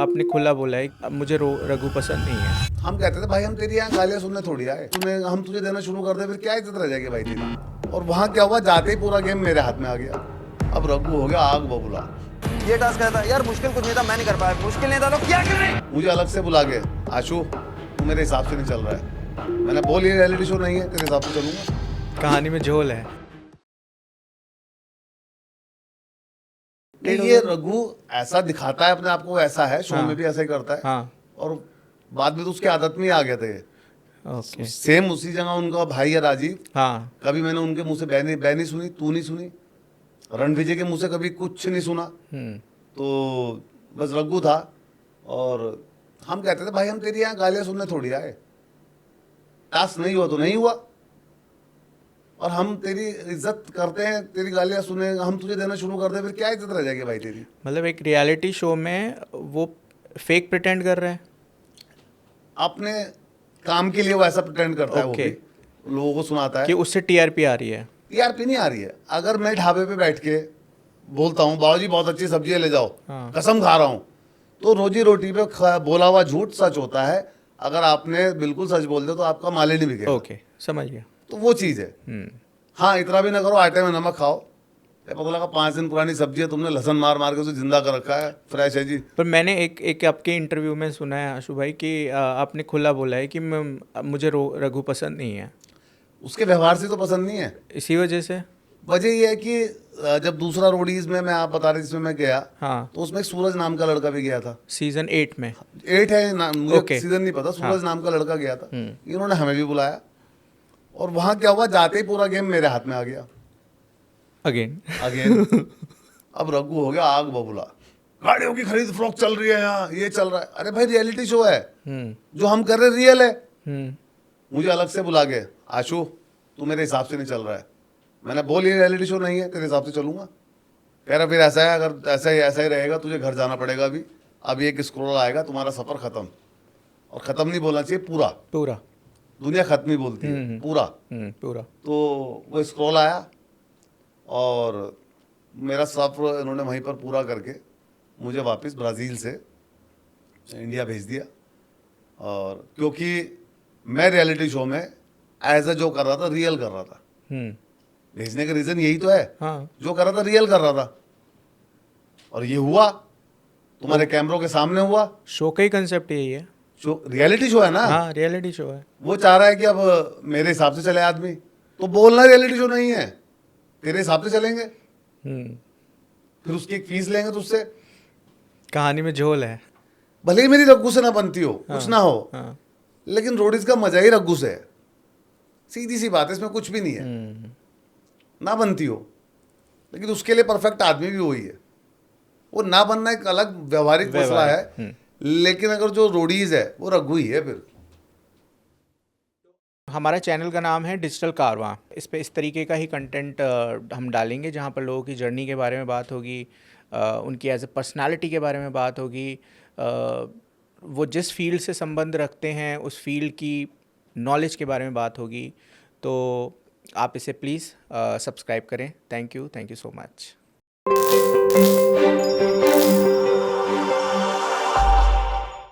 आपने खुला बोला है अब मुझे रघु पसंद नहीं है। हम कहते थे भाई हम तेरी यहाँ गालियाँ सुनने थोड़ी आए, हम तुझे देना शुरू कर दे फिर क्या इज्जत रह जाएगी भाई तेरी। और वहाँ क्या हुआ, जाते ही पूरा गेम मेरे हाथ में आ गया। अब रघु हो गया आग बबूला। ये टास्क आया था यार, मुश्किल कुछ नहीं था, मैं नहीं कर पाया। मुश्किल नहीं था, लोग क्या कर रहे हैं। मुझे अलग से बुला के, आशु तू मेरे हिसाब से नहीं चल रहा है। मैंने बोल, ये रियलिटी शो नहीं है, तेरे हिसाब से चलूंगा। कहानी में झोल है। ये रघु ऐसा दिखाता है अपने आप को, ऐसा है शो में भी ऐसा ही करता है। हाँ। और बाद में तो उसकी आदत में ही आ गए थे। ओके। सेम उसी जगह उनका भाई है राजीव। हाँ। कभी मैंने उनके मुंह से बहनी सुनी, तू नहीं सुनी। रणविजय के मुंह से कभी कुछ नहीं सुना। तो बस रघु था। और हम कहते थे भाई हम तेरी यहाँ गालियाँ सुनने थोड़ी आए, टास्क नहीं हुआ तो नहीं हुआ, और हम तेरी इज्जत करते हैं, तेरी गालियाँ सुने हम तुझे देना शुरू कर दे फिर क्या इज्जत रह जाएगी भाई तेरी। मतलब एक रियलिटी शो में वो फेक प्रिटेंड कर रहे हैं। अपने काम के लिए वो ऐसा प्रिटेंड करता है, वो Okay. भी लोगों को सुनाता कि है। उससे टीआरपी आ रही है। टीआरपी नहीं आ रही है। अगर मैं ढाबे पे बैठ के बोलता हूँ बाबूजी बहुत अच्छी सब्जी है ले जाओ, हाँ। कसम खा रहा हूँ, तो रोजी रोटी पे बोला हुआ झूठ सच होता है। अगर आपने बिल्कुल सच बोल दिया तो आपका माल ही नहीं बिकेगा। ओके, समझ गया। तो वो चीज़ है। हाँ, इतना भी ना करो, आटे में नमक खाओ। ये पता लगा 5 दिन पुरानी सब्जी है, तुमने लहसन मार मार के उसे जिंदा कर रखा है, फ्रेश है जी। पर मैंने एक आपके इंटरव्यू में सुना है आशु भाई कि आपने खुला बोला है कि मुझे रघु पसंद नहीं है। उसके व्यवहार से तो पसंद नहीं है। इसी वजह से। वजह ये है कि जब दूसरा रोडीज में मैं आप बता रहे जिसमें मैं गया, हाँ। तो उसमें एक सूरज नाम का लड़का भी गया था। सीजन 8 में। 8 है ना, मुझे Okay. सीजन नहीं पता। सूरज नाम का लड़का गया था, इन्होंने हमें भी बुलाया। और वहाँ क्या हुआ, जाते ही पूरा गेम मेरे हाथ में आ गया अगेन। अब रघु हो गया आग बबूला। गाड़ियों की खरीद फरोख्त चल रही है यहाँ, ये चल रहा है। अरे भाई रियलिटी शो है, जो हम कर रहे रियल है। मुझे अलग से बुला के, आशु तू मेरे हिसाब से नहीं चल रहा है। मैंने बोल, ये रियलिटी शो नहीं है, तेरे हिसाब से चलूंगा। कह रहा फिर ऐसा है, अगर ऐसा ही रहेगा तुझे घर जाना पड़ेगा। अभी एक स्क्रॉल आएगा, तुम्हारा सफर खत्म। और खत्म नहीं बोलना चाहिए, पूरा पूरा। दुनिया खत्म ही बोलती है, पूरा। पूरा। तो वो स्क्रॉल आया और मेरा सफर इन्होंने वहीं पर पूरा करके मुझे वापस ब्राज़ील से इंडिया भेज दिया। और क्योंकि मैं रियलिटी शो में एज अ जो कर रहा था, रियल कर रहा था। भेजने का रीज़न यही तो है। हाँ। जो कर रहा था रियल कर रहा था, और ये हुआ तुम्हारे कैमरों के सामने हुआ। शो का ही कंसेप्ट यही है। शो रियलिटी शो है ना। हाँ, रियलिटी शो है। वो चाह रहा है कि अब मेरे हिसाब से चले आदमी, तो बोलना रियलिटी शो नहीं है, तेरे हिसाब से चलेंगे, फिर उसकी एक फीस लेंगे तुझसे। कहानी में झोल है। भले ही मेरी रघु से ना बनती हो, कुछ ना हो, लेकिन रोडीज का मजा ही रघु से है। सीधी सी बात है, इसमें कुछ भी नहीं है। ना बनती हो, लेकिन उसके लिए परफेक्ट आदमी भी वही है। वो ना बनना एक अलग व्यवहारिक मसला है, लेकिन अगर जो रोडीज है वो रघु ही है। फिर हमारा चैनल का नाम है डिजिटल कारवां। इस पे इस तरीके का ही कंटेंट हम डालेंगे, जहाँ पर लोगों की जर्नी के बारे में बात होगी, उनकी एज ए पर्सनालिटी के बारे में बात होगी, वो जिस फील्ड से संबंध रखते हैं उस फील्ड की नॉलेज के बारे में बात होगी। तो आप इसे प्लीज़ सब्सक्राइब करें। Thank you so much.